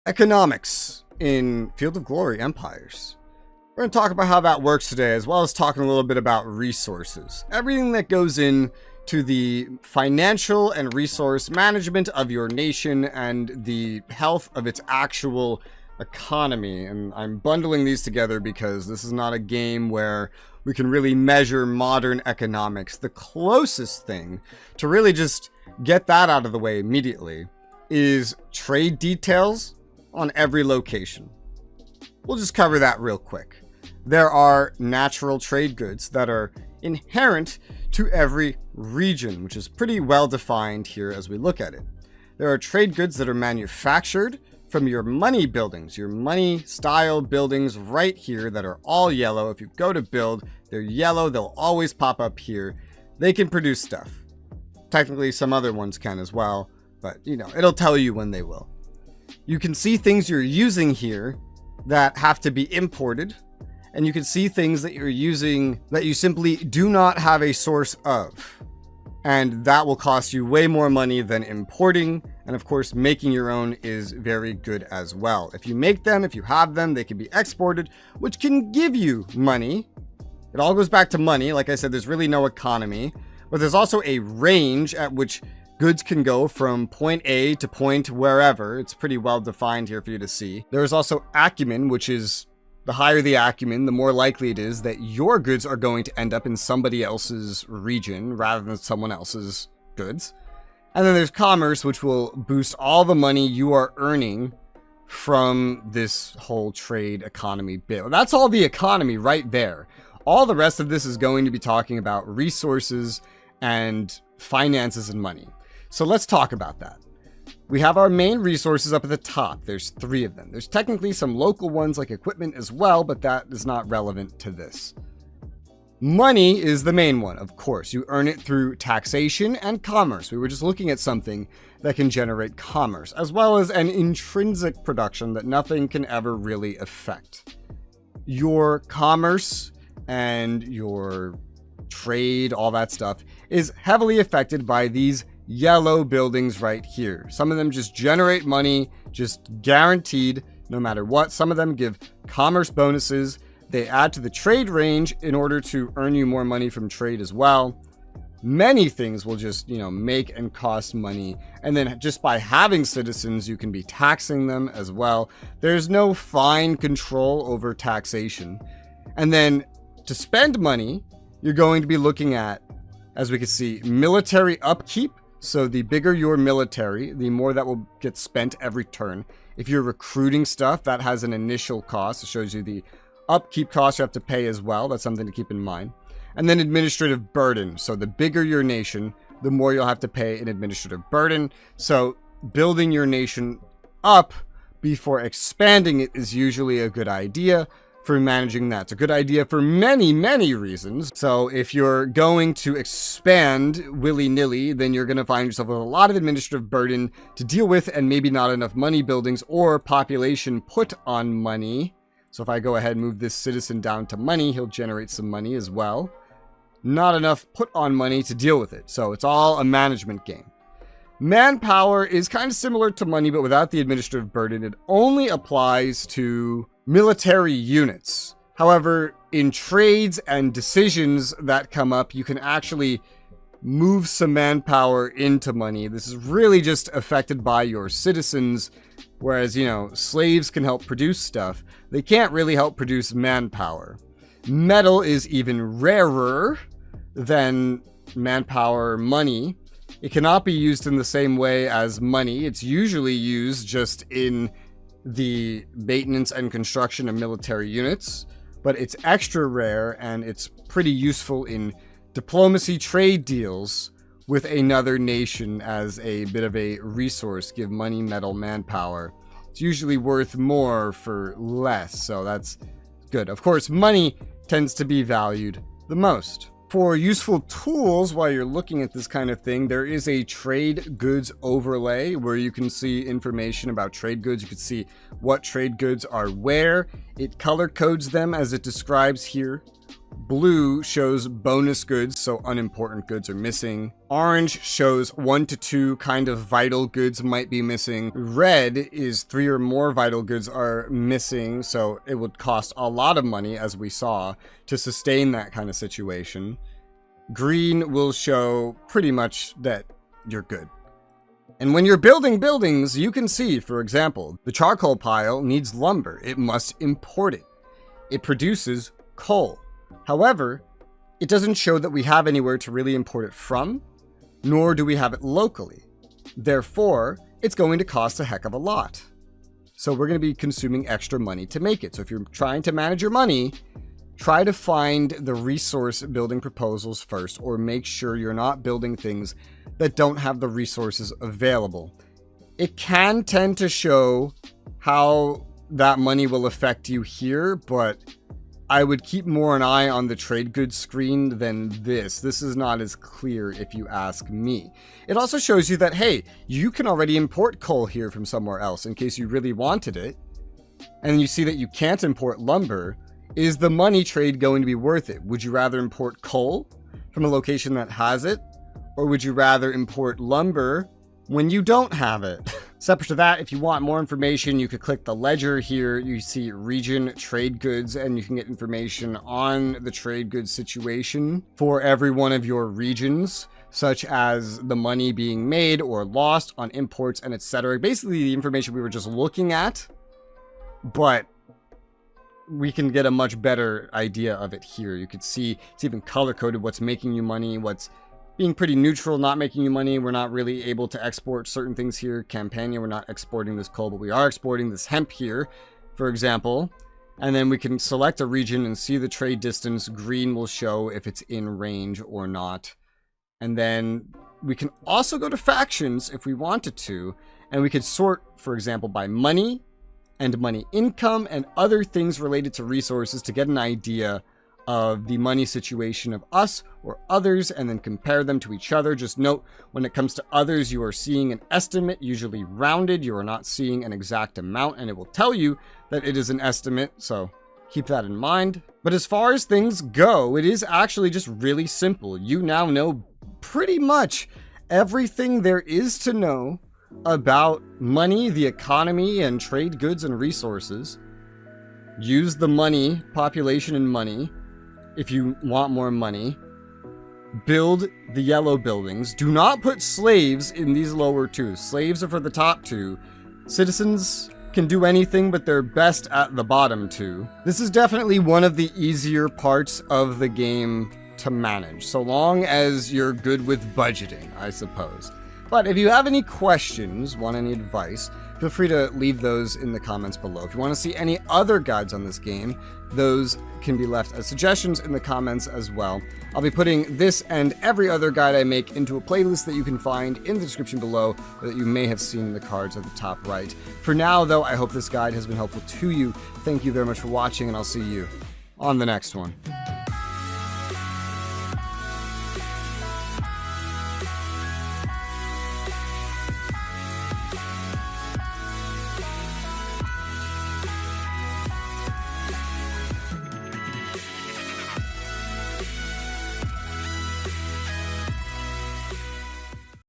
Economics in Field of Glory empires. We're going to talk about how that works today, as well as talking a little bit about resources. Everything that goes in to the financial and resource management of your nation and the health of its actual economy. And I'm bundling these together because this is not a game where we can really measure modern economics. The closest thing to really just get that out of the way immediately is trade details on every location. We'll just cover that real quick. There are natural trade goods that are inherent to every region, which is pretty well defined here as we look at it. There are trade goods that are manufactured from your money buildings, your money style buildings right here that are all yellow. If you go to build, they're yellow. They'll always pop up here. They can produce stuff. Technically, some other ones can as well, but it'll tell you when they will. You can see things you're using here that have to be imported, and you can see things that you're using that you simply do not have a source of. And that will cost you way more money than importing. And of course, making your own is very good as well. If you make them, if you have them, they can be exported, which can give you money. It all goes back to money. Like I said, there's really no economy, but there's also a range at which goods can go from point A to point wherever. It's pretty well defined here for you to see. There's also acumen, which is the higher the acumen, the more likely it is that your goods are going to end up in somebody else's region rather than someone else's goods. And then there's commerce, which will boost all the money you are earning from this whole trade economy bill. That's all the economy right there. All the rest of this is going to be talking about resources and finances and money. So let's talk about that. We have our main resources up at the top. There's 3 of them. There's technically some local ones like equipment as well, but that is not relevant to this. Money is the main one, of course. You earn it through taxation and commerce. We were just looking at something that can generate commerce, as well as an intrinsic production that nothing can ever really affect. Your commerce and your trade, all that stuff, is heavily affected by these yellow buildings right here. Some of them just generate money, just guaranteed, no matter what. Some of them give commerce bonuses. They add to the trade range in order to earn you more money from trade as well. Many things will just, make and cost money. And then just by having citizens, you can be taxing them as well. There's no fine control over taxation. And then to spend money, you're going to be looking at, as we can see, military upkeep. So the bigger your military, the more that will get spent every turn. If you're recruiting stuff, that has an initial cost. It shows you the upkeep cost you have to pay as well. That's something to keep in mind. And then administrative burden. So the bigger your nation, the more you'll have to pay in administrative burden. So building your nation up before expanding it is usually a good idea for managing that. It's a good idea for many, many reasons. So if you're going to expand willy-nilly, then you're going to find yourself with a lot of administrative burden to deal with and maybe not enough money buildings or population put on money. So if I go ahead and move this citizen down to money, he'll generate some money as well. Not enough put on money to deal with it. So it's all a management game. Manpower is kind of similar to money, but without the administrative burden. It only applies to military units. However, in trades and decisions that come up, you can actually move some manpower into money. This is really just affected by your citizens, whereas, slaves can help produce stuff. They can't really help produce manpower. Metal is even rarer than manpower money. It cannot be used in the same way as money. It's usually used just in the maintenance and construction of military units, but it's extra rare and it's pretty useful in diplomacy trade deals with another nation as a bit of a resource. Give money, metal, manpower. It's usually worth more for less, so that's good. Of course, money tends to be valued the most. For useful tools, while you're looking at this kind of thing, there is a trade goods overlay where you can see information about trade goods. You can see what trade goods are where. It color codes them as it describes here. Blue shows bonus goods, so unimportant goods are missing. Orange shows 1 to 2 kind of vital goods might be missing. Red is 3 or more vital goods are missing, so it would cost a lot of money, as we saw, to sustain that kind of situation. Green will show pretty much that you're good. And when you're building buildings, you can see, for example, the charcoal pile needs lumber. It must import it. It produces coal. However, it doesn't show that we have anywhere to really import it from, nor do we have it locally. Therefore, it's going to cost a heck of a lot. So we're going to be consuming extra money to make it. So if you're trying to manage your money, try to find the resource building proposals first, or make sure you're not building things that don't have the resources available. It can tend to show how that money will affect you here, but I would keep more an eye on the trade goods screen than this. This is not as clear if you ask me. It also shows you that, hey, you can already import coal here from somewhere else in case you really wanted it. And you see that you can't import lumber. Is the money trade going to be worth it? Would you rather import coal from a location that has it? Or would you rather import lumber when you don't have it? Separate to that, if you want more information, you could click the ledger here. You see region trade goods, and you can get information on the trade goods situation for every one of your regions, such as the money being made or lost on imports and etc. Basically, the information we were just looking at, but we can get a much better idea of it here. You could see it's even color-coded what's making you money, what's being pretty neutral, not making you money. We're not really able to export certain things here. Campania, we're not exporting this coal, but we are exporting this hemp here, for example. And then we can select a region and see the trade distance. Green will show if it's in range or not. And then we can also go to factions if we wanted to, and we could sort, for example, by money and money income and other things related to resources to get an idea of the money situation of us or others, and then compare them to each other. Just note, when it comes to others, you are seeing an estimate, usually rounded. You are not seeing an exact amount, and it will tell you that it is an estimate, so keep that in mind. But as far as things go, it is actually just really simple. You now know pretty much everything there is to know about money, the economy, and trade goods and resources. Use the money, population and money, if you want more money. Build the yellow buildings. Do not put slaves in these lower two. Slaves are for the top two. Citizens can do anything, but they're best at the bottom two. This is definitely one of the easier parts of the game to manage, so long as you're good with budgeting, I suppose. But if you have any questions, want any advice, feel free to leave those in the comments below. If you want to see any other guides on this game, those can be left as suggestions in the comments as well. I'll be putting this and every other guide I make into a playlist that you can find in the description below, or that you may have seen in the cards at the top right. For now, though, I hope this guide has been helpful to you. Thank you very much for watching, and I'll see you on the next one.